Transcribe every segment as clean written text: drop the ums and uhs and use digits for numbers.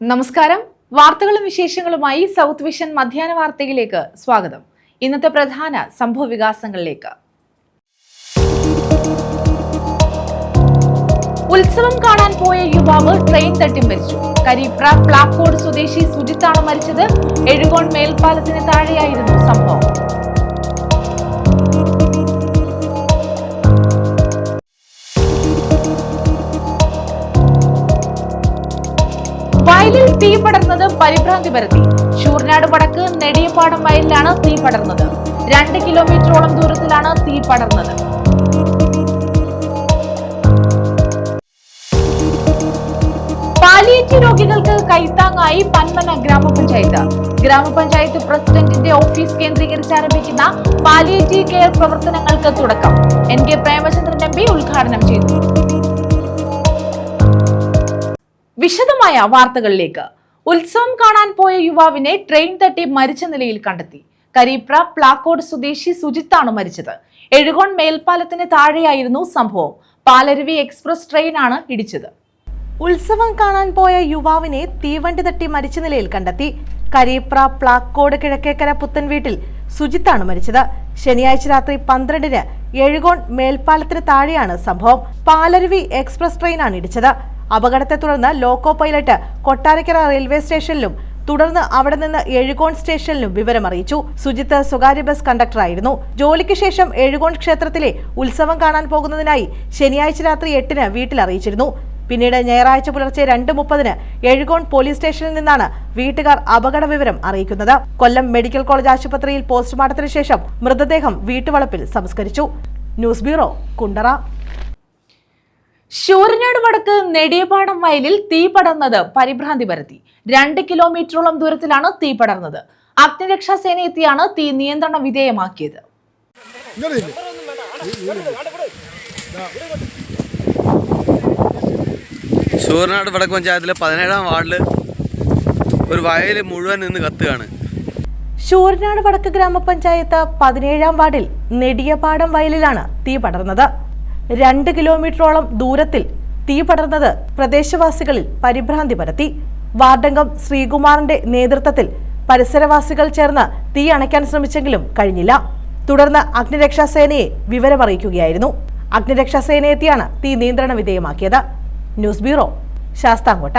നമസ്കാരം. വാർത്തകളും വിശേഷങ്ങളുമായി സൗത്ത് വിഷൻ മധ്യാഹ്ന വാർത്തയിലേക്ക് സ്വാഗതം. ഇന്നത്തെ പ്രധാന സംഭവ വികാസങ്ങളിലേക്ക്. ഉത്സവം കാണാൻ പോയ യുവാവ് ട്രെയിൻ തട്ടി മരിച്ചു. കരിപ്ര പ്ലാക്കോട് സ്വദേശി സുജിത്താണ് മരിച്ചത്. എഴുകോൺ മേൽപ്പാലത്തിന് താഴെയായിരുന്നു സംഭവം. വയലിൽ തീ പടർന്നത് പരിഭ്രാന്തി പരത്തി. ശൂർനാട് വടക്ക് നെടിയപ്പാടം വയലിലാണ് തീ പടർന്നത്. 2 കിലോമീറ്ററോളം ദൂരത്തിലാണ് തീ പടർന്നത്. പാലിയേറ്റീവ് രോഗികൾക്ക് കൈത്താങ്ങായി പന്മന ഗ്രാമപഞ്ചായത്ത്. ഗ്രാമപഞ്ചായത്ത് പ്രസിഡന്റിന്റെ ഓഫീസ് കേന്ദ്രീകരിച്ച് ആരംഭിക്കുന്ന പാലിയേറ്റീവ് കെയർ പ്രവർത്തനങ്ങൾക്ക് തുടക്കം. NK പ്രേമചന്ദ്രൻ MP ഉദ്ഘാടനം ചെയ്തു. വിശദമായ വാർത്തകളിലേക്ക്. ഉത്സവം കാണാൻ പോയ യുവാവിനെ ട്രെയിൻ തട്ടി മരിച്ച നിലയിൽ കണ്ടെത്തി. കരിപ്ര പ്ലാക്കോട് സ്വദേശി സുജിത്താണ് മരിച്ചത്. എഴുകോൺ മേൽപ്പാലത്തിന് താഴെയായിരുന്നു സംഭവം. പാലരുവി എക്സ്പ്രസ് ട്രെയിനാണ് ഇടിച്ചത്. ഉത്സവം കാണാൻ പോയ യുവാവിനെ തീവണ്ടി തട്ടി മരിച്ച നിലയിൽ കണ്ടെത്തി. കരിപ്ര പ്ലാക്കോട് കിഴക്കേക്കര പുത്തൻ വീട്ടിൽ സുജിത്താണ് മരിച്ചത്. ശനിയാഴ്ച രാത്രി 12-ന് എഴുകോൺ മേൽപ്പാലത്തിന് താഴെയാണ് സംഭവം. പാലരുവി എക്സ്പ്രസ് ട്രെയിനാണ് ഇടിച്ചത്. അപകടത്തെ തുടർന്ന് ലോക്കോ പൈലറ്റ് കൊട്ടാരക്കര റെയിൽവേ സ്റ്റേഷനിലും തുടർന്ന് അവിടെ നിന്ന് എഴുകോൺ സ്റ്റേഷനിലും വിവരമറിയിച്ചു. സുജിത്ത് സ്വകാര്യ ബസ് കണ്ടക്ടറായിരുന്നു. ജോലിക്ക് ശേഷം എഴുകോൺ ക്ഷേത്രത്തിലെ ഉത്സവം കാണാൻ പോകുന്നതിനായി ശനിയാഴ്ച രാത്രി 8-ന് വീട്ടിൽ അറിയിച്ചിരുന്നു. പിന്നീട് ഞായറാഴ്ച പുലർച്ചെ 2:30-ന് എഴുകോൺ പോലീസ് സ്റ്റേഷനിൽ നിന്നാണ് വീട്ടുകാർ അപകട വിവരം അറിയിക്കുന്നത്. കൊല്ലം മെഡിക്കൽ കോളേജ് ആശുപത്രിയിൽ പോസ്റ്റ്മോർട്ടത്തിന് ശേഷം മൃതദേഹം വീട്ടുവളപ്പിൽ സംസ്കരിച്ചു. News bureau, Kundara. ശൂരനാട് വടക്ക് നെടിയപാടം വയലിൽ തീ പടർന്നത് പരിഭ്രാന്തി പരത്തി. 2 കിലോമീറ്ററോളം ദൂരത്തിലാണ് തീ പടർന്നത്. അഗ്നിരക്ഷാ സേന എത്തിയാണ് തീ നിയന്ത്രണ വിധേയമാക്കിയത്. ശൂരനാട് വടക്ക് പഞ്ചായത്തിലെ 17-ാം വാർഡില് ഒരു വയൽ മുഴുവൻ നിന്ന് കത്തുകയാണ്. ശൂരനാട് വടക്ക് ഗ്രാമപഞ്ചായത്ത് 17-ാം വാർഡിൽ നെടിയപാടം വയലിലാണ് തീ പടർന്നത്. 2 കിലോമീറ്ററോളം ദൂരത്തിൽ തീ പടർന്നത് പ്രദേശവാസികളിൽ പരിഭ്രാന്തി പരത്തി. വാർഡംഗം ശ്രീകുമാറിന്റെ നേതൃത്വത്തിൽ പരിസരവാസികൾ ചേർന്ന് തീ അണയ്ക്കാൻ ശ്രമിച്ചെങ്കിലും കഴിഞ്ഞില്ല. തുടർന്ന് അഗ്നിരക്ഷാ സേനയെ വിവരമറിയിക്കുകയായിരുന്നു. അഗ്നിരക്ഷാ സേനയെത്തിയാണ് തീ നിയന്ത്രണ വിധേയമാക്കിയത്. News bureau, Sasthamkotta.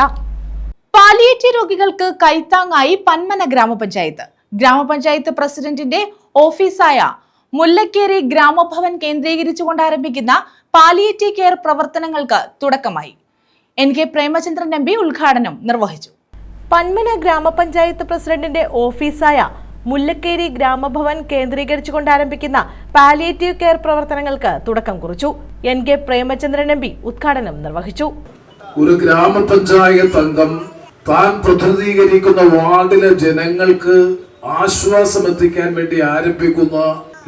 പാലിയേറ്റീവ് രോഗികൾക്ക് കൈത്താങ്ങായി പന്മന ഗ്രാമപഞ്ചായത്ത്. ഗ്രാമപഞ്ചായത്ത് പ്രസിഡന്റിന്റെ ഓഫീസായ മുല്ലക്കേരി ഗ്രാമഭവൻ കേന്ദ്രീകരിച്ചുകൊണ്ട് ആരംഭിക്കുന്ന പാലിയേറ്റീവ് കെയർ പ്രവർത്തനങ്ങൾക്ക് തുടക്കമായി. NK പ്രേമചന്ദ്രൻ MP ഉദ്ഘാടനം നിർവഹിച്ചു. പന്മന ഗ്രാമപഞ്ചായത്ത് പ്രസിഡന്റിന്റെ ഓഫീസായ മുല്ലക്കേരി ഗ്രാമഭവൻ കേന്ദ്രീകരിച്ചുകൊണ്ട് ആരംഭിക്കുന്ന പാലിയേറ്റീവ് കെയർ പ്രവർത്തനങ്ങൾക്ക് തുടക്കം കുറിച്ചു. NK പ്രേമചന്ദ്രൻ MP ഉദ്ഘാടനം നിർവഹിച്ചു. ഒരു ഗ്രാമപഞ്ചായത്ത് അംഗം താൻ പ്രതിനിധീകരിക്കുന്ന വാർഡിലെ ജനങ്ങൾക്ക് ആശ്വാസം എത്തിക്കാൻ വേണ്ടി ആരംഭിക്കുന്ന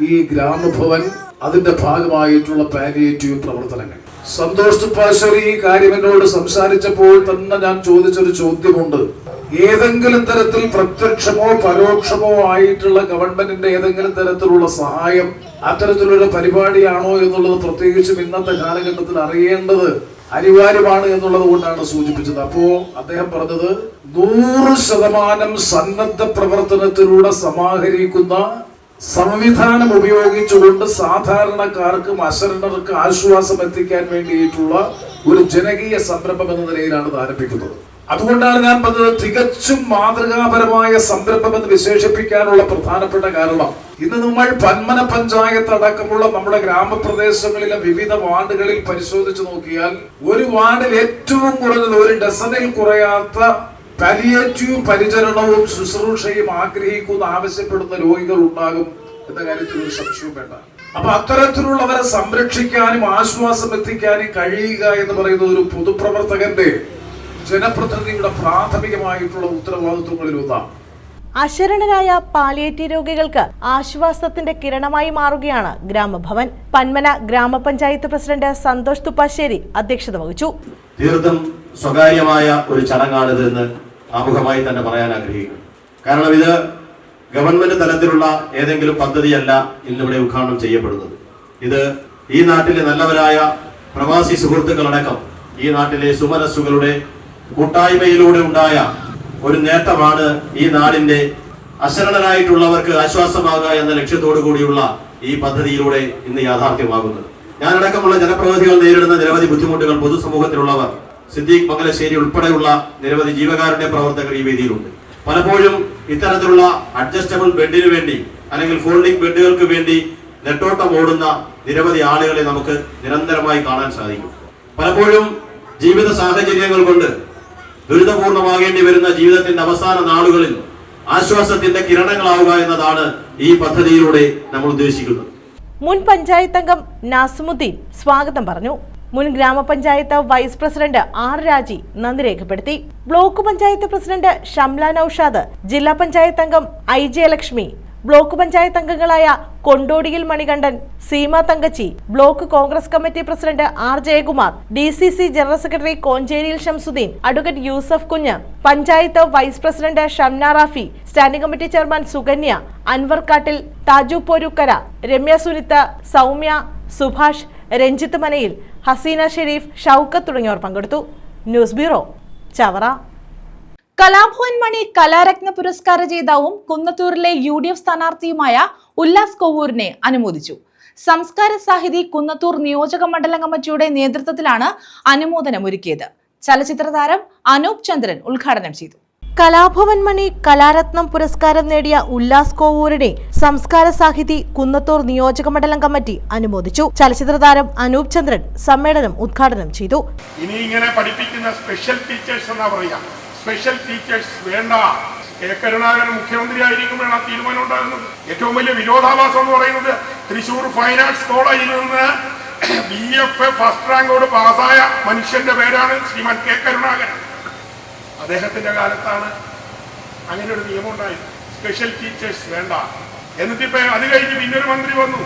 ഈ ഗ്രാമഭവൻ, അതിന്റെ ഭാഗമായിട്ടുള്ള പാലിയേറ്റീവ് പ്രവർത്തനങ്ങൾ. സന്തോഷ് തുപ്പാശ്ശേരി ഈ കാര്യം എന്നോട് സംസാരിച്ചപ്പോൾ തന്നെ ഞാൻ ചോദിച്ചൊരു ചോദ്യമുണ്ട്. ഏതെങ്കിലും തരത്തിൽ പ്രത്യക്ഷമോ പരോക്ഷമോ ആയിട്ടുള്ള ഗവൺമെന്റിന്റെ ഏതെങ്കിലും തരത്തിലുള്ള സഹായം അത്തരത്തിലുള്ള പരിപാടിയാണോ എന്നുള്ളത് പ്രത്യേകിച്ചും ഇന്നത്തെ കാലഘട്ടത്തിൽ അറിയേണ്ടത് അനിവാര്യമാണ് എന്നുള്ളത് കൊണ്ടാണ് സൂചിപ്പിച്ചത്. അപ്പോ അദ്ദേഹം പറഞ്ഞത് 100% സന്നദ്ധ പ്രവർത്തനത്തിലൂടെ സമാഹരിക്കുന്ന സംവിധാനം ഉപയോഗിച്ചുകൊണ്ട് സാധാരണക്കാർക്കും അശരണർക്ക് ആശ്വാസം എത്തിക്കാൻ വേണ്ടിയിട്ടുള്ള ഒരു ജനകീയ സംരംഭം എന്ന നിലയിലാണ് ഇത് ആരംഭിക്കുന്നത്. അതുകൊണ്ടാണ് ഞാൻ പറഞ്ഞത് തികച്ചും മാതൃകാപരമായ സംരംഭം എന്ന് വിശേഷിപ്പിക്കാനുള്ള പ്രധാനപ്പെട്ട കാരണം, ഇന്ന് നമ്മൾ പന്മന പഞ്ചായത്ത് അടക്കമുള്ള നമ്മുടെ ഗ്രാമപ്രദേശങ്ങളിലെ വിവിധ വാർഡുകളിൽ പരിശോധിച്ചു നോക്കിയാൽ ഒരു വാർഡിൽ ഏറ്റവും കുറഞ്ഞത് 1 ഡസനിൽ കുറയാത്ത പാലിയേറ്റീവ് പരിചരണവും ശുശ്രൂഷയും ആവശ്യപ്പെടുന്ന രോഗികൾ ഉണ്ടാകും എന്ന കാര്യത്തിൽ ഒരു സംശയവും വേണ്ട. അപ്പൊ അത്തരത്തിലുള്ളവരെ സംരക്ഷിക്കാനും ആശ്വാസം എത്തിക്കാനും കഴിയുക എന്ന് പറയുന്നത് ഒരു പൊതുപ്രവർത്തകന്റെ, ജനപ്രതിനിധിയുടെ പ്രാഥമികമായിട്ടുള്ള ഉത്തരവാദിത്വങ്ങളിൽ ഒന്നാണ്. അശരണരായ പാലിയേറ്റീവ് രോഗികൾക്ക് ആശ്വാസത്തിന്റെ കിരണമായി മാറുകയാണ് ഗ്രാമഭവൻ. പന്മന ഗ്രാമപഞ്ചായത്ത് പ്രസിഡന്റ് സന്തോഷ് തുപ്പാശ്ശേരി അധ്യക്ഷത വഹിച്ചു. തീർത്തും സ്വകാര്യമായ ഒരു ചടങ്ങാണിതെന്ന് ആമുഖമായി തന്നെ പറയാൻ ആഗ്രഹിക്കുന്നു. കാരണം ഇത് ഗവൺമെന്റ് തലത്തിലുള്ള ഏതെങ്കിലും പദ്ധതിയല്ല ഇന്നിവിടെ ഉദ്ഘാടനം ചെയ്യപ്പെടുന്നത്. ഇത് ഈ നാട്ടിലെ നല്ലവരായ പ്രവാസി സുഹൃത്തുക്കളടക്കം ഈ നാട്ടിലെ സുമനസ്സുകളുടെ കൂട്ടായ്മയിലൂടെ ഉണ്ടായ ഒരു നേട്ടമാണ് ഈ നാടിന്റെ അശരണരായിട്ടുള്ളവർക്ക് ആശ്വാസമാകുക എന്ന ലക്ഷ്യത്തോടു കൂടിയുള്ള ഈ പദ്ധതിയിലൂടെ ഇന്ന് യാഥാർത്ഥ്യമാകുന്നത്. ഞാനടക്കമുള്ള ജനപ്രതിനിധികൾ നേരിടുന്ന നിരവധി ബുദ്ധിമുട്ടുകൾ പൊതുസമൂഹത്തിലുള്ളവർ, സിദ്ദീഖ് മംഗലശ്ശേരി ഉൾപ്പെടെയുള്ള നിരവധി ജീവകാരുണ്യ പ്രവർത്തകർ ഈ വേദിയിലുണ്ട്. പലപ്പോഴും ഇത്തരത്തിലുള്ള അഡ്ജസ്റ്റബിൾ ബെഡിന് വേണ്ടി അല്ലെങ്കിൽ ഫോൾഡിംഗ് ബെഡുകൾക്ക് വേണ്ടി നെട്ടോട്ടം ഓടുന്ന നിരവധി ആളുകളെ നമുക്ക് നിരന്തരമായി കാണാൻ സാധിക്കും. പലപ്പോഴും ജീവിത സാഹചര്യങ്ങൾ കൊണ്ട് ദുരിതപൂർണമാകേണ്ടി വരുന്ന ജീവിതത്തിന്റെ അവസാന നാളുകളിൽ ആശ്വാസത്തിന്റെ കിരണങ്ങളാവുക എന്നതാണ് ഈ പദ്ധതിയിലൂടെ നമ്മൾ ഉദ്ദേശിക്കുന്നത്. മുൻ പഞ്ചായത്ത് അംഗം നാസിമുദ്ദീൻ സ്വാഗതം പറഞ്ഞു. മുൻ ഗ്രാമപഞ്ചായത്ത് വൈസ് പ്രസിഡന്റ് ആർ രാജി നന്ദി രേഖപ്പെടുത്തി. ബ്ലോക്ക് പഞ്ചായത്ത് പ്രസിഡന്റ് ഷംല നൌഷാദ്, ജില്ലാ പഞ്ചായത്ത് അംഗം ഐ ജയലക്ഷ്മി, ബ്ലോക്ക് പഞ്ചായത്ത് അംഗങ്ങളായ കൊണ്ടോടിയിൽ Manikandan, Seema Thankachi, block Congress committee president R Jayakumar, DCC general secretary കോഞ്ചേരിയിൽ Shamsuddin, advocate Yusuf Kunju, panchayat vice president Shamna Rafi, standing committee chairman Sukanya, Anwar Kattil, Thaju പോരുക്കര, Ramya സുനിത്ത, Soumya, Subhash, Ranjith മനയിൽ, Hasina Sharif, Shoukath തുടങ്ങിയവർ പങ്കെടുത്തു. News bureau, Chavara. കലാഭവൻ മണി കലാരത്ന പുരസ്കാര ജേതാവും കുന്നത്തൂരിലെ UDF സ്ഥാനാർത്ഥിയുമായ ഉല്ലാസ് കൊവ്വൂരിനെ അനുമോദിച്ചു. സംസ്കാര സാഹിതി കുന്നത്തൂർ നിയോജക മണ്ഡലം കമ്മിറ്റിയുടെ നേതൃത്വത്തിലാണ് അനുമോദനമൊരുക്കിയത്. ചലച്ചിത്ര താരം അനൂപ് ചന്ദ്രൻ ഉദ്ഘാടനം ചെയ്തു. കലാഭവൻ മണി കലാരത്നം പുരസ്കാരം നേടിയ ഉല്ലാസ് കോവൂരിനെ സംസ്കാര സാഹിതി കുന്നത്തൂർ നിയോജക മണ്ഡലം കമ്മിറ്റി അനുമോദിച്ചു. ചലച്ചിത്ര താരം അനൂപ് ചന്ദ്രൻ സമ്മേളനം ഉദ്ഘാടനം ചെയ്തു. ഇനി ഇങ്ങനെ പഠിപ്പിക്കുന്ന സ്പെഷ്യൽ ടീച്ചേഴ്സ് എന്നാ പറയാ, സ്പെഷ്യൽ ടീച്ചേഴ്സ് വേണ്ട. കെ കരുണാകരൻ മുഖ്യമന്ത്രി ആയിരിക്കുമ്പോഴാണ് ആ തീരുമാനം ഉണ്ടാകുന്നത്. ഏറ്റവും വലിയ വിരോധാഭാസം എന്ന് പറയുന്നത് തൃശൂർ ഫൈൻ ആർട്സ് കോളേജിൽ നിന്ന് BFA ഫസ്റ്റ് റാങ്കോട് പാസ്സായ മനുഷ്യന്റെ പേരാണ് ശ്രീമാൻ കെ കരുണാകരൻ. അദ്ദേഹത്തിന്റെ കാലത്താണ് അങ്ങനെ ഒരു നിയമം ഉണ്ടായത്, സ്പെഷ്യൽ ടീച്ചേഴ്സ് വേണ്ട. എന്നിട്ടിപ്പോ അത് കഴിഞ്ഞ് പിന്നൊരു മന്ത്രി വന്നു,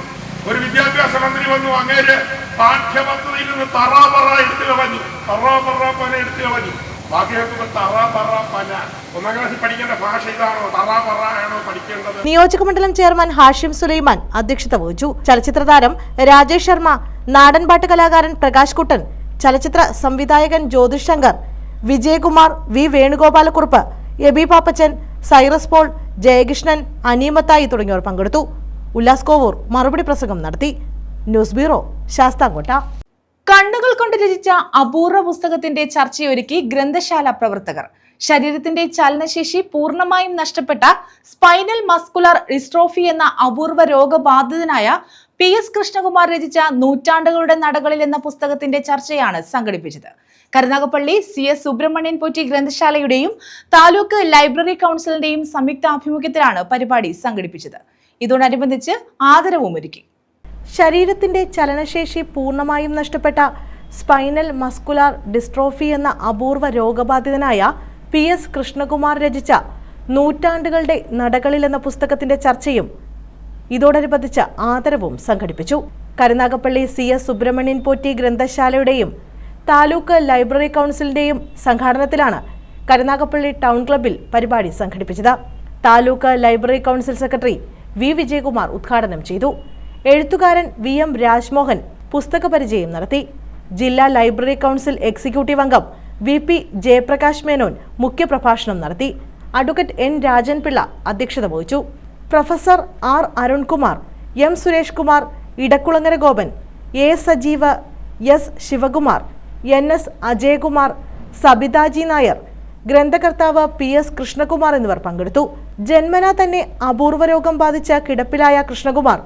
ഒരു വിദ്യാഭ്യാസ മന്ത്രി വന്നു. അങ്ങേര് പാഠ്യപദ്ധതിയിൽ നിന്ന് തറാപറ എടുത്തു കളഞ്ഞു, തറാപറ എടുത്തു കളഞ്ഞു. ബാക്കിയൊക്കെ തറാപറ പന. 1ാം ക്ലാസ്സിൽ പഠിക്കേണ്ട ഭാഷ ഇതാണോ? തറാപറ ആണോ പഠിക്കേണ്ടത്? നിയോജക മണ്ഡലം ചെയർമാൻ ഹാഷിം സുലൈമാൻ അധ്യക്ഷത വഹിച്ചു. ചലച്ചിത്ര താരം രാജേഷ് ശർമ്മ, നാടൻപാട്ട് കലാകാരൻ പ്രകാശ് കുട്ടൻ, ചലച്ചിത്ര സംവിധായകൻ ജ്യോതിഷ് ശങ്കർ, വിജയകുമാർ, വി വേണുഗോപാലക്കുറുപ്പ്, എബി പാപ്പച്ചൻ, സൈറസ് പോൾ, ജയകൃഷ്ണൻ, അനീമത്തായി തുടങ്ങിയവർ പങ്കെടുത്തു. ഉല്ലാസ് കോവൂർ മറുപടി പ്രസംഗം നടത്തി. News bureau, Sasthamkotta. കണ്ണുകൾ കൊണ്ട് രചിച്ച അപൂർവ പുസ്തകത്തിന്റെ ചർച്ചയൊരുക്കി ഗ്രന്ഥശാല പ്രവർത്തകർ. ശരീരത്തിന്റെ ചലനശേഷി പൂർണ്ണമായും നഷ്ടപ്പെട്ട സ്പൈനൽ മസ്കുലർ ഡിസ്ട്രോഫി എന്ന അപൂർവ രോഗബാധിതനായ PS കൃഷ്ണകുമാർ രചിച്ച നൂറ്റാണ്ടുകളുടെ നടകളിൽ എന്ന പുസ്തകത്തിന്റെ ചർച്ചയാണ് സംഘടിപ്പിച്ചത്. കരുനാഗപ്പള്ളി CS സുബ്രഹ്മണ്യൻ പോറ്റി ഗ്രന്ഥശാലയുടെയും താലൂക്ക് ലൈബ്രറി കൗൺസിലിന്റെയും സംയുക്താഭിമുഖ്യത്തിലാണ് പരിപാടി സംഘടിപ്പിച്ചത്. ഇതോടനുബന്ധിച്ച് ആദരവും ഒരുക്കി. ശരീരത്തിന്റെ ചലനശേഷി പൂർണ്ണമായും നഷ്ടപ്പെട്ട സ്പൈനൽ മസ്കുലാർ ഡിസ്ട്രോഫി എന്ന അപൂർവ രോഗബാധിതനായ PS കൃഷ്ണകുമാർ രചിച്ച നൂറ്റാണ്ടുകളുടെ നടകളിൽ എന്ന പുസ്തകത്തിന്റെ ചർച്ചയും ഇതോടനുബന്ധിച്ച് ആദരവും സംഘടിപ്പിച്ചു. കരുനാഗപ്പള്ളി CS സുബ്രഹ്മണ്യൻ പോറ്റി ഗ്രന്ഥശാലയുടെയും താലൂക്ക് ലൈബ്രറി കൗൺസിലിന്റെയും സംഘാടനത്തിലാണ് കരുനാഗപ്പള്ളി ടൗൺ ക്ലബ്ബിൽ പരിപാടി സംഘടിപ്പിച്ചത്. Taluk library council secretary V Vijayakumar ഉദ്ഘാടനം ചെയ്തു. എഴുത്തുകാരൻ VM രാജ്മോഹൻ പുസ്തക പരിചയം നടത്തി. ജില്ലാ ലൈബ്രറി കൗൺസിൽ എക്സിക്യൂട്ടീവ് അംഗം VP ജയപ്രകാശ് മേനോൻ മുഖ്യപ്രഭാഷണം നടത്തി. അഡ്വക്കേറ്റ് N രാജൻ പിള്ള അധ്യക്ഷത വഹിച്ചു. Professor R Arunkumar, M Suresh Kumar, Edakulangara Gopan, A Sajeev, S Sivakumar, NS Ajayakumar, Sabithaji Nair, ഗ്രന്ഥകർത്താവ് PS കൃഷ്ണകുമാർ എന്നിവർ പങ്കെടുത്തു. ജന്മനാ തന്നെ അപൂർവ രോഗം ബാധിച്ച കിടപ്പിലായ കൃഷ്ണകുമാർ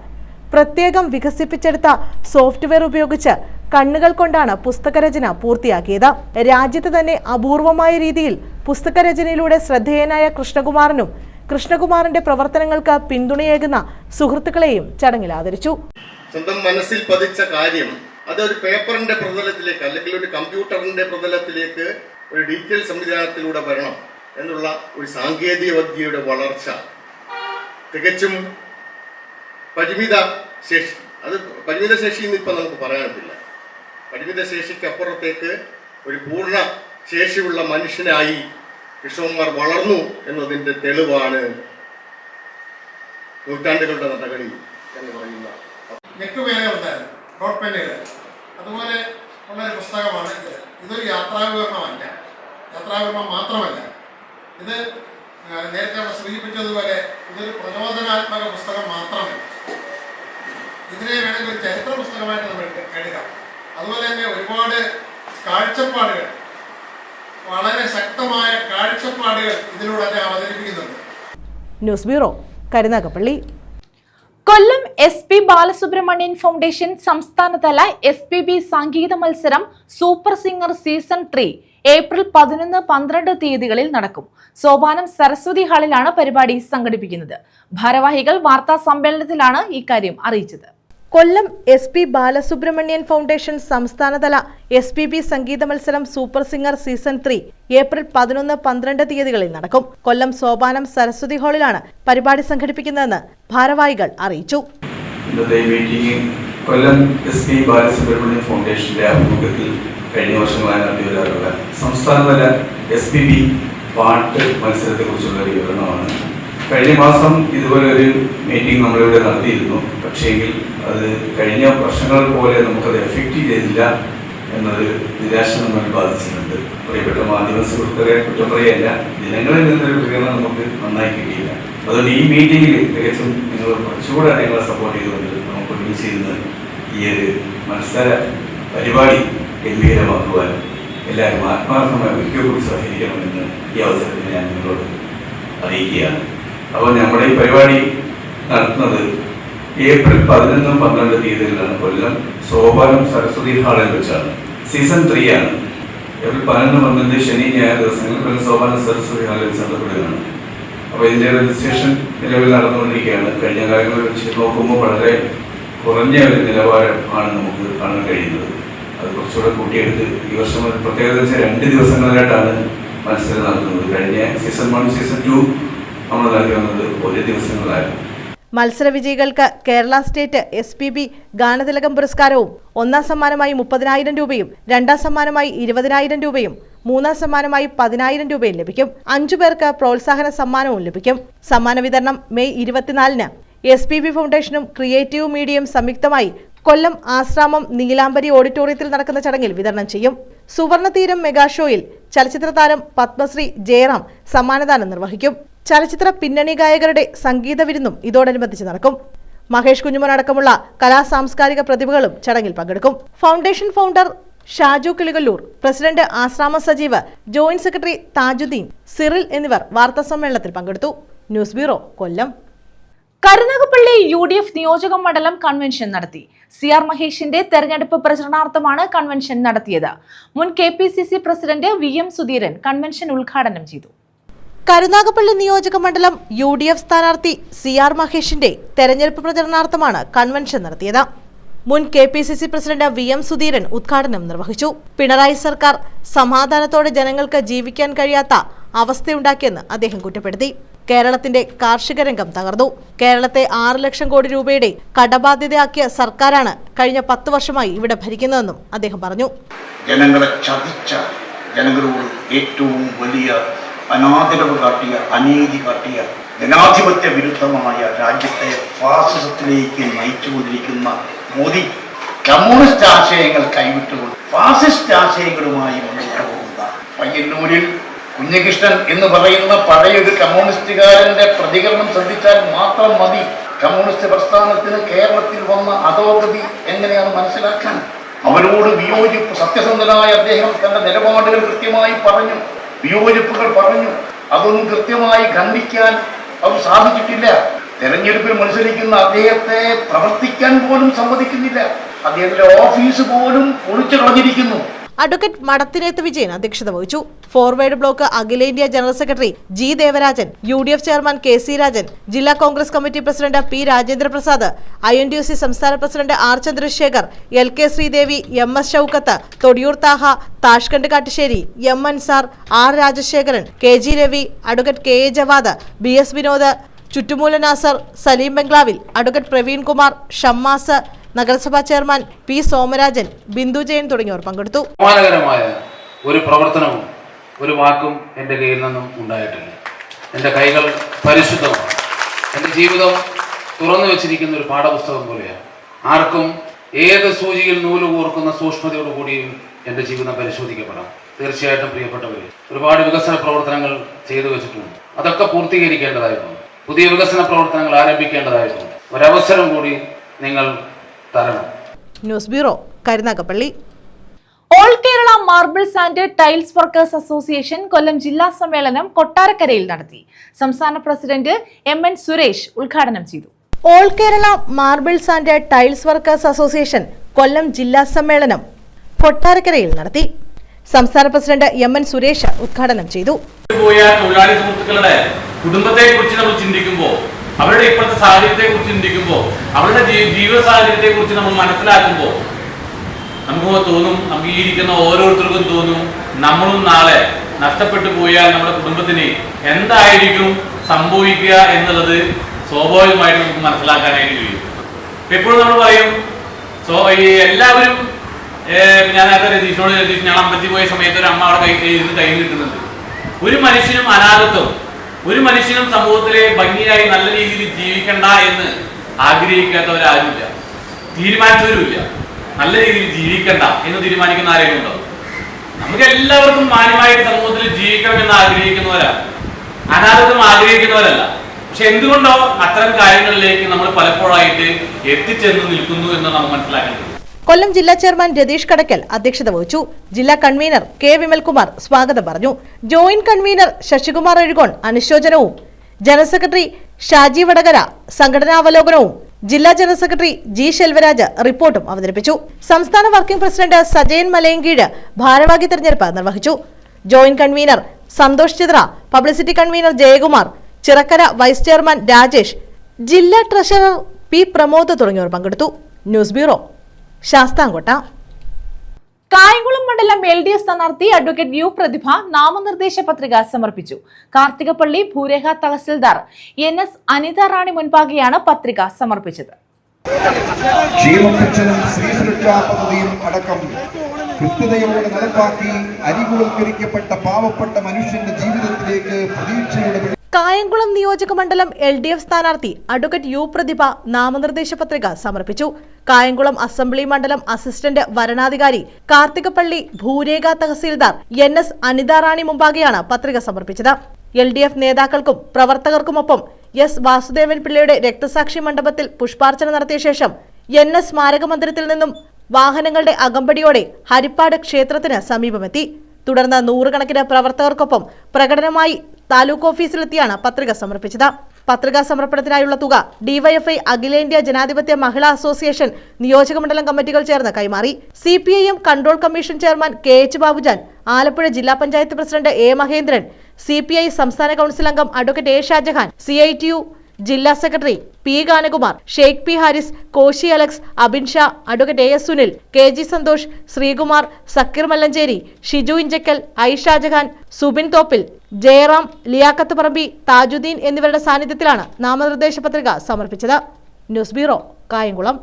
പ്രത്യേകം വികസിപ്പിച്ചെടുത്ത സോഫ്റ്റ്വെയർ ഉപയോഗിച്ച് കണ്ണുകൾ കൊണ്ടാണ് പുസ്തകരചന പൂർത്തിയാക്കിയത്. രാജ്യത്ത് തന്നെ അപൂർവമായ രീതിയിൽ പുസ്തകരചനയിലൂടെ ശ്രദ്ധേയനായ കൃഷ്ണകുമാറിനും കൃഷ്ണകുമാറിന്റെ പ്രവർത്തനങ്ങൾക്ക് പിന്തുണയേകുന്ന സുഹൃത്തുക്കളെയും ചടങ്ങിൽ ആദരിച്ചു. സ്വന്തം മനസ്സിൽ പതിച്ച കാര്യം അതൊരു പേപ്പറിന്റെ പ്രതലത്തിലേക്ക് അല്ലെങ്കിൽ ഒരു കമ്പ്യൂട്ടറിന്റെ പ്രതലത്തിലേക്ക് ഒരു ഡിജിറ്റൽ സംവിധാനത്തിലൂടെ വരണം എന്നുള്ള ഒരു സാങ്കേതിക വിദ്യയുടെ വളർച്ച തികച്ചും പരിമിത ശേഷി. അത് പരിമിത ശേഷി എന്നിപ്പോൾ നമുക്ക് പറയാനില്ല. പരിമിത ശേഷിക്ക് അപ്പുറത്തേക്ക് ഒരു പൂർണ്ണ ശേഷിയുള്ള മനുഷ്യനായി കൃഷ്ണകുമാർ വളർന്നു എന്നതിന്റെ തെളിവാണ് നൂറ്റാണ്ടുകളുടെ നടകളിൽ എന്ന് പറയുന്ന നെക്കുവേലയുണ്ടായിരുന്നു, ഡോട്ട് പെന്നുകൾ. അതുപോലെ ഉള്ളൊരു പുസ്തകമാണ് ഇത്. ഇതൊരു യാത്രാവിവരണമല്ല, യാത്രാവിവരണം മാത്രമല്ല, ഇത് നേരത്തെ അവിടെ സൂചിപ്പിച്ചതുപോലെ ഇതൊരു പ്രചോദനാത്മക പുസ്തകം മാത്രമല്ല. ഇതിനെ വേണമെങ്കിൽ ഒരു ചരിത്ര പുസ്തകമായിട്ട് നമ്മൾ എടുക്കാം. അതുപോലെ തന്നെ ഒരുപാട് കാഴ്ചപ്പാടുകൾ, വളരെ ശക്തമായ കാഴ്ചപ്പാടുകൾ ഇതിലൂടെ അദ്ദേഹം അവതരിപ്പിക്കുന്നുണ്ട്. News bureau, Karunagappally. Kollam SP Balasubrahmanyam foundation സംസ്ഥാനതല SPB സംഗീത മത്സരം സൂപ്പർ സിംഗർ സീസൺ 3 ഏപ്രിൽ 11, 12 തീയതികളിൽ നടക്കും. സോപാനം സരസ്വതി ഹാളിലാണ് പരിപാടി സംഘടിപ്പിക്കുന്നത്. ഭാരവാഹികൾ വാർത്താ സമ്മേളനത്തിലാണ് ഇക്കാര്യം അറിയിച്ചത്. കൊല്ലം SP ബാലസുബ്രഹ്മണ്യൻ ഫൗണ്ടേഷൻ സംസ്ഥാനതല SPB സംഗീത മത്സരം സൂപ്പർ സിംഗർ സീസൺ 3 ഏപ്രിൽ 11, 12 തീയതികളിൽ നടക്കും. കൊല്ലം സോപാനം സരസ്വതി ഹാളിലാണ് പരിപാടി സംഘടിപ്പിക്കുന്നതെന്ന് ഭാരവാഹികൾ അറിയിച്ചു. ഇന്നത്തെ മീറ്റിംഗ് കൊല്ലം SP ബാലസുബ്രഹ്മണ്യൻ ഫൗണ്ടേഷന്റെ ആഭിമുഖ്യത്തിൽ കഴിഞ്ഞ വർഷങ്ങളായി നടത്തിവരാറുള്ള സംസ്ഥാനതല SPB പാട്ട് മത്സരത്തെക്കുറിച്ചുള്ള ഒരു വിവരണമാണ്. കഴിഞ്ഞ മാസം ഇതുപോലെ ഒരു മീറ്റിംഗ് നമ്മളിവിടെ നടത്തിയിരുന്നു. പക്ഷേങ്കിൽ അത് കഴിഞ്ഞ വർഷങ്ങൾ പോലെ നമുക്കത് എഫക്റ്റ് ചെയ്തില്ല എന്നൊരു നിരാശ നമ്മൾ ബാധിച്ചിട്ടുണ്ട്. പ്രിയപ്പെട്ട മാധ്യമ സുഹൃത്തുക്കളെ കുറ്റം പറയല്ല, ജനങ്ങളിൽ നിന്നൊരു പ്രതികരണം നമുക്ക് നന്നായി കിട്ടിയില്ല. അതുകൊണ്ട് ഈ മീറ്റിംഗിൽ തികച്ചും നിങ്ങൾ കുറച്ചുകൂടെ ഞങ്ങളെ സപ്പോർട്ട് ചെയ്തുകൊണ്ട് നമുക്ക് ഒരുമിച്ചിരുന്ന് ഈ ഒരു മത്സര പരിപാടി ഗംഭീരമാക്കുവാൻ എല്ലാവരും ആത്മാർത്ഥമായി ഒരിക്കൽ കൂടി സഹകരിക്കണമെന്ന് ഈ അവസരത്തിൽ ഞാൻ നിങ്ങളോട് അറിയിക്കുകയാണ്. അപ്പോൾ നമ്മുടെ ഈ പരിപാടി നടത്തുന്നത് ഏപ്രിൽ 11, 12 തീയതികളിലാണ്. കൊല്ലം സോപാനം സരസ്വതി ഹാളിൽ വെച്ചാണ്. സീസൺ 3 ആണ്. ഏപ്രിൽ 11, 12 ശനി ഞായർ ദിവസങ്ങളിൽ കൊല്ലം സോപാനം സരസ്വതി ഹാളിൽ വെച്ച് നടത്തപ്പെടുകയാണ്. അപ്പോൾ ഇതിൻ്റെ രജിസ്ട്രേഷൻ നിലവിൽ നടന്നുകൊണ്ടിരിക്കുകയാണ്. കഴിഞ്ഞ കാലങ്ങളിൽ വെച്ച് നോക്കുമ്പോൾ വളരെ കുറഞ്ഞ ഒരു നിലവാരമാണ് നമുക്ക് കാണാൻ കഴിയുന്നത്. അത് കുറച്ചുകൂടെ കൂട്ടിയെടുത്ത് ഈ വർഷം ഒരു പ്രത്യേകത വെച്ചാൽ 2 ദിവസങ്ങളിലായിട്ടാണ് മത്സരം നടത്തുന്നത്. കഴിഞ്ഞ സീസൺ 1, സീസൺ 2 നമ്മൾ നൽകി വന്നത് 1 ദിവസങ്ങളായിരുന്നു. മത്സര വിജയികൾക്ക് കേരള സ്റ്റേറ്റ് SPB ഗാനതിലകം പുരസ്കാരവും 1ാം സമ്മാനമായി 30,000 രൂപയും 2ാം സമ്മാനമായി 20,000 രൂപയും 3ാം സമ്മാനമായി 10,000 രൂപയും ലഭിക്കും. 5 പേർക്ക് പ്രോത്സാഹന സമ്മാനവും ലഭിക്കും. സമ്മാന വിതരണം മെയ് 24-ന് SPB ഫൗണ്ടേഷനും ക്രിയേറ്റീവ് മീഡിയയും സംയുക്തമായി കൊല്ലം ആശ്രാമം നീലാംബരി ഓഡിറ്റോറിയത്തിൽ നടക്കുന്ന ചടങ്ങിൽ വിതരണം ചെയ്യും. സുവർണതീരം മെഗാ ഷോയിൽ ചലച്ചിത്ര താരം പത്മശ്രീ ജയറാം സമ്മാനദാനം നിർവഹിക്കും. ചലച്ചിത്ര പിന്നണി ഗായകരുടെ സംഗീത വിരുന്നും ഇതോടനുബന്ധിച്ച് നടക്കും. മഹേഷ് കുഞ്ഞുമോൻ അടക്കമുള്ള കലാസാംസ്കാരിക പ്രതിഭകളും ചടങ്ങിൽ പങ്കെടുക്കും. Foundation founder Shaju Kilikallur, president Ashrama Sajeev, joint secretary Thajudheen, Cyril എന്നിവർ വാർത്താ സമ്മേളനത്തിൽ പങ്കെടുത്തു. News bureau, Kollam. Karunagappally UDF നിയോജക മണ്ഡലം കൺവെൻഷൻ നടത്തി. CR മഹേഷിന്റെ തെരഞ്ഞെടുപ്പ് പ്രചരണാർത്ഥമാണ് കൺവെൻഷൻ നടത്തിയത്. മുൻ KPCC president VM Sudheeran convention ഉദ്ഘാടനം ചെയ്തു. കരുനാഗപ്പള്ളി നിയോജക മണ്ഡലം UDF സ്ഥാനാർത്ഥി CR മഹേഷിന്റെ തെരഞ്ഞെടുപ്പ് പ്രചരണാർത്ഥമാണ് കൺവെൻഷൻ നടത്തിയത്. മുൻ KPCC പ്രസിഡന്റ് VM സുധീരൻ ഉദ്ഘാടനം നിർവഹിച്ചു. പിണറായി സർക്കാർ സമാധാനത്തോടെ ജനങ്ങൾക്ക് ജീവിക്കാൻ കഴിയാത്ത അവസ്ഥയുണ്ടാക്കിയെന്ന് അദ്ദേഹം കുറ്റപ്പെടുത്തി. കേരളത്തിന്റെ കാർഷിക രംഗം തകർന്നു. കേരളത്തെ 6 ലക്ഷം കോടി രൂപയുടെ കടബാധ്യതയാക്കിയ സർക്കാരാണ് കഴിഞ്ഞ 10 വർഷമായി ഇവിടെ ഭരിക്കുന്നതെന്നും അദ്ദേഹം പറഞ്ഞു. ജനങ്ങളെ ചതിച്ച, ജനങ്ങളോട് ഏറ്റവും വലിയ അനാദരവ് കാട്ടിയ, അനീതി കാട്ടിയ, ജനാധിപത്യ വിരുദ്ധമായ രാജ്യത്തെ ഫാസിസത്തിലേക്ക് നയിച്ചുകൊണ്ടിരിക്കുന്ന മോദി കമ്മ്യൂണിസ്റ്റ് ആശയങ്ങൾ കൈവിട്ടുകൊണ്ട് ഫാസിസ്റ്റ് ആശയങ്ങളുമായി മുന്നോട്ട് പോകുന്ന പയ്യന്നൂരിൽ കുഞ്ഞികൃഷ്ണൻ എന്ന് പറയുന്ന പഴയൊരു കമ്മ്യൂണിസ്റ്റുകാരന്റെ പ്രതികരണം ശ്രദ്ധിച്ചാൽ മാത്രം മതി കമ്മ്യൂണിസ്റ്റ് പ്രസ്ഥാനത്തിന് കേരളത്തിൽ വന്ന അധോഗതി എങ്ങനെയാണ് മനസ്സിലാക്കാൻ. അവരോട് വിയോജിപ്പ്, സത്യസന്ധനായ അദ്ദേഹം തന്റെ നിലപാടുകൾ കൃത്യമായി പറഞ്ഞു, വിയോജിപ്പുകൾ പറഞ്ഞു. അതൊന്നും കൃത്യമായി ഖണ്ഡിക്കാൻ അവർ സാധിച്ചിട്ടില്ല. തെരഞ്ഞെടുപ്പിൽ മത്സരിക്കുന്ന അദ്ദേഹത്തെ പ്രവർത്തിക്കാൻ പോലും സമ്മതിക്കുന്നില്ല. അദ്ദേഹത്തിന്റെ ഓഫീസ് പോലും പൊളിച്ചു കളഞ്ഞിരിക്കുന്നു. അഡ്വക്കേറ്റ് മടത്തിനേത്ത് വിജയൻ അധ്യക്ഷത വഹിച്ചു. ഫോർവേഡ് ബ്ലോക്ക് അഖിലേന്ത്യാ general secretary G Devarajan, UDF chairman KC Rajan, ജില്ലാ Congress committee president P Rajendraprasad, INTUC സംസ്ഥാന president R Chandrashekhar, LK Sreedevi, MS Shoukath, Thodiyoor Thaha, Tashkent Kattussery, M Ansar, R Rajasekharan, KG Ravi, advocate KA Jawad, BS Vinod, Chuttumoola Nasar, Saleem ബംഗ്ലാവിൽ, അഡ്വക്കേറ്റ് പ്രവീൺ കുമാർ, ഷമ്മാസ്, നഗരസഭാ ചെയർമാൻ P സോമരാജൻ, ബിന്ദു ജയൻ തുടങ്ങിയവർ പങ്കെടുത്തു. സമാനകരമായ ഒരു പ്രവർത്തനവും ഒരു വാക്കും എൻ്റെ കയ്യിൽ നിന്നും ഉണ്ടായിട്ടില്ല. എൻ്റെ കൈകൾ പരിശുദ്ധമാണ്. എൻ്റെ ജീവിതം തുറന്നു വെച്ചിരിക്കുന്ന ഒരു പാഠപുസ്തകം പോലെയാണ്. ആർക്കും ഏത് സൂചിയിൽ നൂല് കോർക്കുന്ന സൂക്ഷ്മതയോടുകൂടിയും എൻ്റെ ജീവിതം പരിശോധിക്കപ്പെടാം. തീർച്ചയായിട്ടും പ്രിയപ്പെട്ടവരെ, ഒരുപാട് വികസന പ്രവർത്തനങ്ങൾ ചെയ്തു വെച്ചിട്ടുണ്ട്. അതൊക്കെ പൂർത്തീകരിക്കേണ്ടതായിട്ടുണ്ട്. പുതിയ വികസന പ്രവർത്തനങ്ങൾ ആരംഭിക്കേണ്ടതായിട്ടുണ്ട്. ഒരവസരം കൂടി നിങ്ങൾ തരണം. News bureau, Karunagappally. All Kerala marbles and tiles workers association Kollam ജില്ലാ സമ്മേളനം കൊട്ടാരക്കരയിൽ നടത്തി. സംസ്ഥാന പ്രസിഡന്റ് MN സുരേഷ് ഉദ്ഘാടനം ചെയ്തു. All Kerala marbles and tiles workers association Kollam ജില്ലാ സമ്മേളനം കൊട്ടാരക്കരയിൽ നടത്തി. സംസ്ഥാന പ്രസിഡന്റ് MN സുരേഷ് ഉദ്ഘാടനം ചെയ്തു. തൊഴിലാളി സുഹൃത്തുക്കളുടെ കുടുംബത്തെ കുറിച്ച് നമ്മൾ ചിന്തിക്കുമ്പോൾ, അവരുടെ ഇപ്പോഴത്തെ സാഹചര്യത്തെ കുറിച്ച് ചിന്തിക്കുമ്പോൾ, അവരുടെ ജീവിത സാഹചര്യത്തെ കുറിച്ച് നമ്മൾ മനസ്സിലാക്കുമ്പോൾ നമുക്ക് തോന്നും, നമുക്ക് ഈ ഇരിക്കുന്ന ഓരോരുത്തർക്കും തോന്നും, നമ്മളും നാളെ നഷ്ടപ്പെട്ടു പോയാൽ നമ്മുടെ കുടുംബത്തിന് എന്തായിരിക്കും സംഭവിക്കുക എന്നുള്ളത് സ്വാഭാവികമായിട്ട് നമുക്ക് മനസ്സിലാക്കാനായിട്ട് കഴിയും. എപ്പോഴും നമ്മൾ പറയും, എല്ലാവരും, ഞാൻ നേരത്തെ രതീഷിനോട് ഞാൻ അമ്പലത്തിൽ പോയ സമയത്ത് ഒരു അമ്മ അവിടെ കൈ കിട്ടുന്നുണ്ട്. ഒരു മനുഷ്യനും അനാഥത്വം, ഒരു മനുഷ്യനും സമൂഹത്തിലെ ഭംഗിയായി നല്ല രീതിയിൽ ജീവിക്കണ്ട എന്ന് ആഗ്രഹിക്കാത്തവരാരുമില്ല, തീരുമാനിച്ചവരുമില്ല. നല്ല രീതിയിൽ ജീവിക്കണ്ട എന്ന് തീരുമാനിക്കുന്ന ആരെങ്കിലും ഉണ്ടോ? നമുക്ക് എല്ലാവർക്കും മാന്യമായിട്ട് സമൂഹത്തിൽ ജീവിക്കണം എന്ന് ആഗ്രഹിക്കുന്നവരാണ്, അനാഥത്വം ആഗ്രഹിക്കുന്നവരല്ല. പക്ഷെ എന്തുകൊണ്ടോ അത്തരം കാര്യങ്ങളിലേക്ക് നമ്മൾ പലപ്പോഴായിട്ട് എത്തിച്ചെന്ന് നിൽക്കുന്നു എന്ന് നമ്മൾ മനസ്സിലാക്കേണ്ടത്. കൊല്ലം ജില്ലാ ചെയർമാൻ രതീഷ് കടക്കൽ അധ്യക്ഷത വഹിച്ചു. ജില്ലാ കൺവീനർ K വിമൽകുമാർ സ്വാഗതം പറഞ്ഞു. ജോയിന്റ് കൺവീനർ ശശികുമാർ എഴുകോൺ അനുശോചനവും, ജനറൽ സെക്രട്ടറി ഷാജി വടകര സംഘടനാവലോകനവും, ജില്ലാ ജനറൽ സെക്രട്ടറി G ശെൽവരാജ് റിപ്പോർട്ടും അവതരിപ്പിച്ചു. സംസ്ഥാന വർക്കിംഗ് പ്രസിഡന്റ് സജയൻ മലയങ്കീഴ് ഭാരവാഹി തെരഞ്ഞെടുപ്പ് നിർവഹിച്ചു. Joint convener Santhosh Chithra, publicity convener Jayakumar, Chirakkara vice chairman Rajesh, ജില്ലാ ട്രഷറർ P പ്രമോദ് തുടങ്ങിയവർ പങ്കെടുത്തു. News bureau, Sasthamkotta. കായംകുളം മണ്ഡലം LDF സ്ഥാനാർത്ഥി അഡ്വക്കേറ്റ് U പ്രതിഭ നാമനിർദ്ദേശ പത്രിക സമർപ്പിച്ചു. കാർത്തികപ്പള്ളി ഭൂരേഖ തഹസിൽദാർ NS അനിത റാണി മുൻപാകെയാണ് പത്രിക സമർപ്പിച്ചത്. അടക്കം കൃത്യതയോടെ നടപ്പാക്കി അരികുവൽക്കരിക്കപ്പെട്ട പാവപ്പെട്ട മനുഷ്യന്റെ ജീവിതത്തിലേക്ക് പ്രതീക്ഷയുടെ കായംകുളം നിയോജക മണ്ഡലം LDF സ്ഥാനാർത്ഥി അഡ്വക്കേറ്റ് U പ്രതിഭ നാമനിർദ്ദേശ പത്രിക സമർപ്പിച്ചു. കായംകുളം അസംബ്ലി മണ്ഡലം അസിസ്റ്റന്റ് വരണാധികാരി കാർത്തികപ്പള്ളി ഭൂരേഖ തഹസീൽദാർ NS അനിത റാണി മുമ്പാകെയാണ് പത്രിക സമർപ്പിച്ചത്. LDF നേതാക്കൾക്കും പ്രവർത്തകർക്കുമൊപ്പം S വാസുദേവൻ പിള്ളയുടെ രക്തസാക്ഷി മണ്ഡപത്തിൽ പുഷ്പാർച്ചന നടത്തിയ ശേഷം NS സ്മാരക മന്ദിരത്തിൽ നിന്നും വാഹനങ്ങളുടെ അകമ്പടിയോടെ ഹരിപ്പാട് ക്ഷേത്രത്തിന് സമീപമെത്തി. തുടർന്ന് നൂറുകണക്കിന് പ്രവർത്തകർക്കൊപ്പം പ്രകടനമായി താലൂക്ക് ഓഫീസിലെത്തിയാണ് പത്രിക സമർപ്പിച്ചത്. പത്രികാ സമർപ്പണത്തിനായുള്ള തുക DYFI അഖിലേന്ത്യാ ജനാധിപത്യ മഹിളാ അസോസിയേഷൻ നിയോജകമണ്ഡലം കമ്മിറ്റികൾ ചേർന്ന് കൈമാറി. CPIM control commission chairman KH Babujan, Alappuzha ജില്ലാ panchayat president A Mahendran, CPI സംസ്ഥാന കൗൺസിൽ അംഗം അഡ്വക്കേറ്റ് A ഷാജഹാൻ, CITU ജില്ലാ secretary P Ganakumar, Sheikh P Haris, Koshy Alex, Abin Shah, advocate AS Sunil, KG Santhosh, Sreekumar, Sakeer Mallanchery, Shiju Inchakkal, I Shajahan, Subin Thoppil, Jayaram, Liyakath Parambi, Thajudheen എന്നിവരുടെ സാന്നിധ്യത്തിലാണ് നാമനിർദ്ദേശ പത്രിക സമർപ്പിച്ചത്. News bureau, Kayamkulam.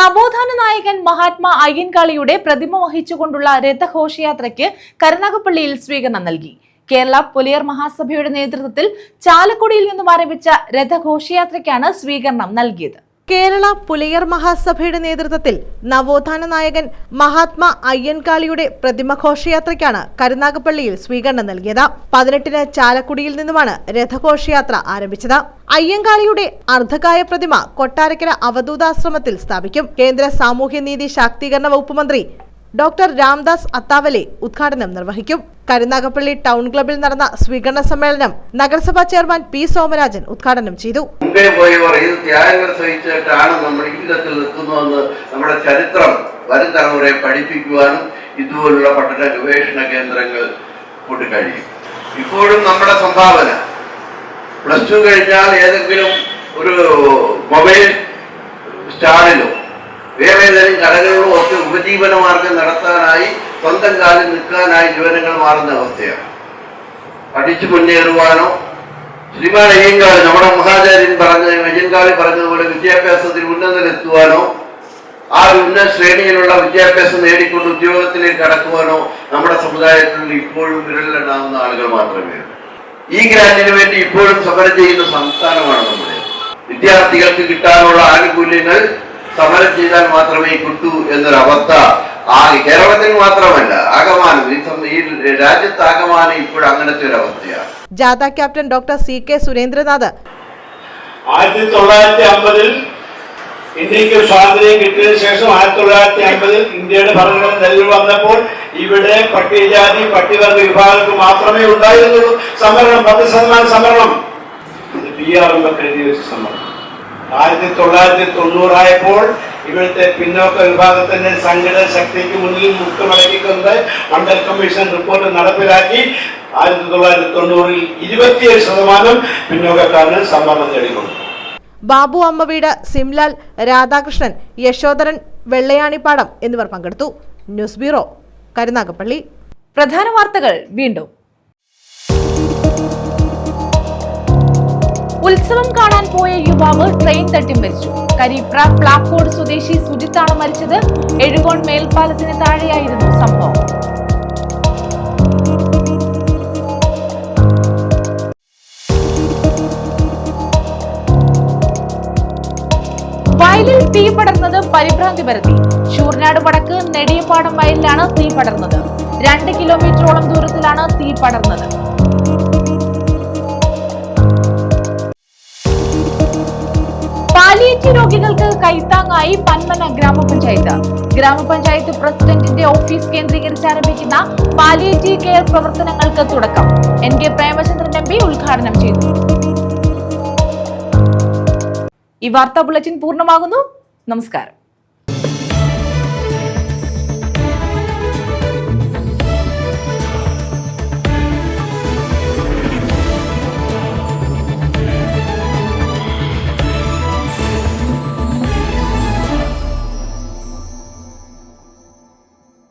നവോത്ഥാന നായകൻ മഹാത്മാ അയ്യൻകാളിയുടെ പ്രതിമ വഹിച്ചുകൊണ്ടുള്ള രഥഘോഷയാത്രയ്ക്ക് കരുനാഗപ്പള്ളിയിൽ സ്വീകരണം നൽകി. കേരള പുലയർ മഹാസഭയുടെ നേതൃത്വത്തിൽ ചാലക്കുടിയിൽ നിന്നും ആരംഭിച്ച രഥഘോഷയാത്രയ്ക്കാണ് സ്വീകരണം നൽകിയത്. കേരള പുലയർ മഹാസഭയുടെ നേതൃത്വത്തിൽ നവോത്ഥാന നായകൻ മഹാത്മാ അയ്യൻകാളിയുടെ പ്രതിമ ഘോഷയാത്രയ്ക്കാണ് കരുനാഗപ്പള്ളിയിൽ സ്വീകരണം നൽകിയത്. 18-ന് ചാലക്കുടിയിൽ നിന്നുമാണ് രഥഘോഷയാത്ര ആരംഭിച്ചത്. അയ്യൻകാളിയുടെ അർദ്ധകായ പ്രതിമ കൊട്ടാരക്കര അവധൂതാശ്രമത്തിൽ സ്ഥാപിക്കും. കേന്ദ്ര സാമൂഹ്യനീതി ശാക്തീകരണ വകുപ്പ് മന്ത്രി ഡോക്ടർ രാംദാസ് അത്താവലെ ഉദ്ഘാടനം നിർവഹിക്കും. കരുനാഗപ്പള്ളി ടൗൺ ക്ലബിൽ നടന്ന സ്വീകരണ സമ്മേളനം നഗരസഭാ ചെയർമാൻ P സോമരാജൻ ഉദ്ഘാടനം ചെയ്തു. മുമ്പേ പോയവർ ഇത് ത്യാഗങ്ങൾ സഹിച്ചിട്ടാണ് നമ്മൾ ഈ വിധത്തിൽ നിൽക്കുന്നതെന്ന് നമ്മുടെ ചരിത്രം വരും തലമുറയെ പഠിപ്പിക്കുവാനും ഇതുപോലുള്ള പഠന ഗവേഷണ കേന്ദ്രങ്ങൾ കൊണ്ട് കഴിയും. ഇപ്പോഴും നമ്മുടെ സംഭാവന +2 കഴിഞ്ഞാൽ ഏതെങ്കിലും ഒരു മൊബൈൽ സ്റ്റാളിലോ വേറെ ഏതെങ്കിലും കടകളിലോ ഒക്കെ ഉപജീവന മാർഗം നടത്താനായി സ്വന്തം കാലിൽ നിൽക്കാനായി യുവനങ്ങൾ മാറുന്ന അവസ്ഥയാണ്. പഠിച്ചു മുന്നേറുവാനോ ശ്രീമാൻ അയ്യങ്കാളി, നമ്മുടെ മഹാചാര്യൻ അയ്യങ്കാളി പറഞ്ഞതുപോലെ വിദ്യാഭ്യാസത്തിൽ ഉന്നതത്തിലെത്തുവാനോ ആ ഉന്നത ശ്രേണിയിലുള്ള വിദ്യാഭ്യാസം നേടിക്കൊണ്ട് ഉദ്യോഗത്തിലേക്ക് കടക്കുവാനോ നമ്മുടെ സമുദായത്തിൽ ഇപ്പോഴും വിരലിലുണ്ടാകുന്ന ആളുകൾ മാത്രമേ ഉള്ളൂ. ഈ ഗ്രാന്റിന് വേണ്ടി ഇപ്പോഴും സമരം ചെയ്യുന്ന സംസ്ഥാനമാണ് നമ്മുടെ. വിദ്യാർത്ഥികൾക്ക് കിട്ടാനുള്ള ആനുകൂല്യങ്ങൾ സമരം ചെയ്താൽ മാത്രമേ കിട്ടൂ എന്നൊരവസ്ഥ കേരളത്തിൽ മാത്രമല്ല ആകമാനം ഈ രാജ്യത്താകമാനം ഇപ്പോഴും അങ്ങനത്തെ ഒരു അവസ്ഥയാണ്. ജാഥ ക്യാപ്റ്റൻ ഡോക്ടർ CK സുരേന്ദ്രനാഥ് 1950 ഇന്ത്യക്ക് സ്വാതന്ത്ര്യം കിട്ടിയതിനു ശേഷം 1950 ഇന്ത്യയുടെ ഭരണഘടന നിലവിൽ വന്നപ്പോൾ ഇവിടെ പട്ടികജാതി പട്ടികവർഗ വിഭാഗങ്ങൾക്ക് മാത്രമേ ഉണ്ടായിരുന്നുള്ളൂ സംവരണം, 10% സംവരണം. BRM എഴുതി വെച്ച സംവരണം 1990 ആയപ്പോൾ ഇവിടുത്തെ പിന്നോക്ക വിഭാഗത്തിന്റെ സംഘടന ശക്തിക്ക് മുന്നിൽ മുട്ടുമടക്കിക്കൊണ്ട് മണ്ഡൽ കമ്മീഷൻ റിപ്പോർട്ട് നടപ്പിലാക്കി 1990 27% പിന്നോക്കക്കാരന് സംവരണം നേടിക്കൊണ്ടു. ബാബു അമ്മവീട്, സിംലാൽ, രാധാകൃഷ്ണൻ, യശോധരൻ വെള്ളയാണിപ്പാടം എന്നിവർ പങ്കെടുത്തു. News bureau, Karunagappally. പ്രധാന വാർത്തകൾ വീണ്ടും. ഉത്സവം കാണാൻ പോയ യുവാവ് ട്രെയിൻ തട്ടി മരിച്ചു. കരീപ്ര പ്ലാക്കോട് സ്വദേശി സുജിത്താണ് മരിച്ചത്. എഴുകോൺ മേൽപ്പാലത്തിന് താഴെയായിരുന്നു സംഭവം. വയലിൽ തീ പടർന്നത് പരിഭ്രാന്തി പരത്തി. ശൂർനാട് വടക്ക് നെടിയപ്പാടം വയലിലാണ് തീ പടർന്നത്. 2 കിലോമീറ്ററോളം ദൂരത്തിലാണ് തീ പടർന്നത്. പാലിയേറ്റീവ് രോഗികൾക്ക് കൈത്താങ്ങായി പന്മന ഗ്രാമപഞ്ചായത്ത്. ഗ്രാമപഞ്ചായത്ത് പ്രസിഡന്റിന്റെ ഓഫീസ് കേന്ദ്രീകരിച്ച് ആരംഭിക്കുന്ന പാലിയേറ്റീവ് കെയർ പ്രവർത്തനങ്ങൾക്ക് തുടക്കം. NK പ്രേമചന്ദ്രൻ MP ഉദ്ഘാടനം ചെയ്തു. ഈ വാർത്താ ബുള്ളറ്റിൻ പൂർണ്ണമാകുന്നു. നമസ്കാരം.